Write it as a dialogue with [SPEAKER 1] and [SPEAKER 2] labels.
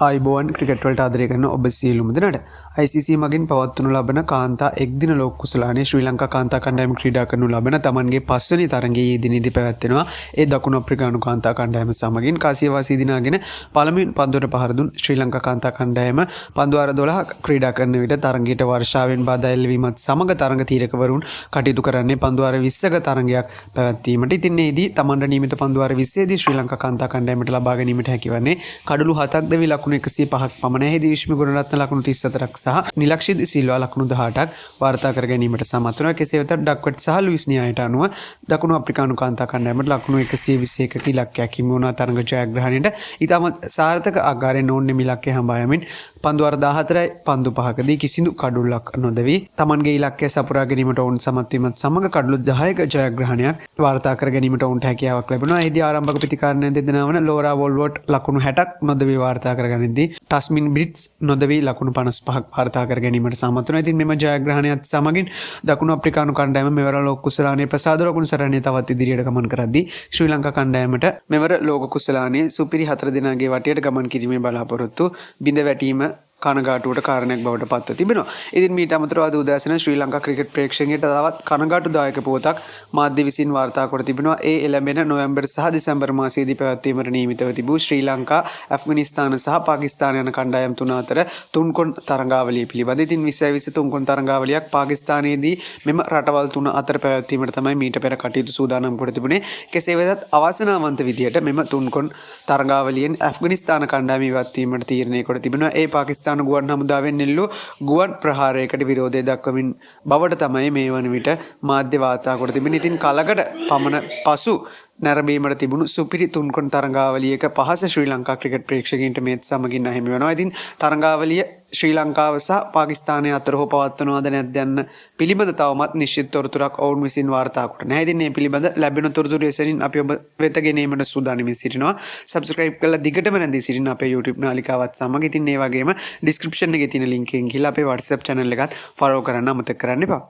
[SPEAKER 1] ආයිබෝවන් cricket වලට ආදරය කරන ඔබ සියලුම දෙනාට ICC මගින් පවත්වනු ලබන කාන්තා එක්දින ලෝක කුසලානේ ශ්‍රී ලංකා කාන්තා කණ්ඩායම ක්‍රීඩා කරනු ලබන තමන්ගේ පස්වෙනි තරගයේ යෙදෙනදී පැවැත්වෙනවා. ඒ දකුණු අප්‍රිකානු කාන්තා කණ්ඩායම සමගින් කාසියවාසී දිනාගෙන පළමුවෙන් පන්දුවට පහර දුන් ශ්‍රී ලංකා කාන්තා කණ්ඩායම පන්දු වාර 12ක් ක්‍රීඩා කරන විට තරගයට වර්ෂාවෙන් බාධා එල්ලවීමත් සමග තරග තීරකවරුන් කටයුතු කරන්නේ පන්දු වාර 20ක තරගයක් පැවැත්වීමට. ඉතින් මේදී තමන්ට නියමිත පන්දු වාර 20 දී ශ්‍රී ලංකා කාන්තා කණ්ඩායමට ලබා ගැනීමට හැකිවන්නේ කඩලු 7ක් ද ලකුණු 105ක් පමණ. එහිදී විශ්ම ගුණරත්න ලකුණු 34ක් සහ නිලක්ෂිත් සිල්වා ලකුණු 18ක් වාර්තා කර ගැනීමට සමත් වුණා. කෙසේ වෙතත් ඩක්වට් සහ ලුයිස් නියායට අනුව දකුණු අප්‍රිකානු කාන්තා කණ්ඩායමට ලකුණු 121ක ඉලක්කයක් හිමි වුණා තරග ජයග්‍රහණයට. ඊටමත් සාර්ථක ආකාරයෙන් ඕන්නේ ඉලක්කය හඹා යමින් පන්දු වාර 14යි පන්දු 5කදී කිසිදු කඩුල්ලක් නොදවි තමන්ගේ ඉලක්කය සපුරා ගැනීමට ඔවුන් සමත් වීමත් සමග කඩලු 10ක ජයග්‍රහණයක් වාර්තා කර ගැනීමට ඔවුන්ට හැකියාවක් ලැබුණා. එහිදී ආරම්භක ප්‍රතිකාරණය දෙදෙනා වන ලෝරා වොල්වර්ට් ලකුණු 60ක් නොදවි වාර්තා කරගනිද්දී ටස්මින් බ්‍රිට්ස් නොදවි ලකුණු 55ක් වාර්තා කර ගැනීමට සමත් වුණා. ඉතින් මෙම ජයග්‍රහණයත් සමගින් දකුණු අප්‍රිකානු කණ්ඩායම මෙවර ලෝක කුසලානේ ප්‍රසාද ලකුණු සරණියේ තවත් ඉදිරියට ගමන් කරද්දී ශ්‍රී ලංකා කණ්ඩායමට මෙවර ලෝක කුසලානේ සුපිරි 4 දෙනාගේ වටයට ගමන් කිරීමේ බලාපොරොත්තු බිඳ වැටීම කනගාටුවට කාරණයක් බවට පත්ව තිබෙනවා. ඉතින් මීට අමතරව අද උදෑසන ශ්‍රී ලංකා ක්‍රිකට් ප්‍රේක්ෂකයන්ට තවත් කනගාටුදායක පුවතක් මාධ්‍ය විසින් වාර්තා කර තිබෙනවා. ඒ එළඹෙන නොවැම්බර් සහ දෙසැම්බර් මාසයේදී පැවැත්වීමට නියමිතව තිබූ ශ්‍රී ලංකා, ඇෆ්ගනිස්තාන සහ පාකිස්තාන යන කණ්ඩායම් තුන අතර තුන්කොන් තරඟාවලිය පිළිබඳ. ඉතින් 2020 තුන්කොන් තරඟාවලියක් පාකිස්තානයේදී මෙම රටවල් තුන අතර පැවැත්වීමට තමයි මීට පෙර කටයුතු සූදානම් කර තිබුණේ. කෙසේ වෙතත් අවාසනාවන්ත විදියට මෙම තුන්කොන් තරඟාවලියෙන් ඇෆ්ගනිස්තාන කණ්ඩායම ඉවත් වීමට තීරණය කර තිබෙනවා. ඒ පාකිස්තාන ගුවන් හමුදාවෙන් එල්ලූ ගුවන් ප්‍රහාරයකට විරෝධය දක්වමින් බවට තමයි මේ වන විට මාධ්‍ය වාර්තා කොට තිබෙන්නේ. ඉතින් කලකට පමණ පසු නැරඹීමට තිබුණු සුපිරි තුන්කොන් තරඟාවලියක පහස ශ්‍රී ලංකා ක්‍රිකට් ප්‍රේක්ෂකයන්ට මේත් සමගින් අහිමි වෙනවා. ඉතින් තරඟාවලිය ශ්‍රී ලංකාව සහ පාකිස්තානය අතර හෝ පවත්වනවද නැද්ද යන්න පිළිබඳ තවමත් නිශ්චිත තොරතුරක් ඔවුන් විසින් වාර්තා කොට නැහැ. ඉතින් මේ පිළිබඳ ලැබෙන තොරතුරු එසැනින් අපි ඔබ වෙත ගෙනීමට සූදානම් සිටිනවා. සබ්ස්ක්‍රයිබ් කරලා දිගටම නැදී සිටින අපේ YouTube නාලිකාවත් සමග. ඉතින් ඒ වගේම ඩිස්ක්‍රිප්ෂන් එකේ තියෙන link එකෙන් ගිහලා අපේ WhatsApp channel එකත් follow කරන්න අමතක කරන්න එපා.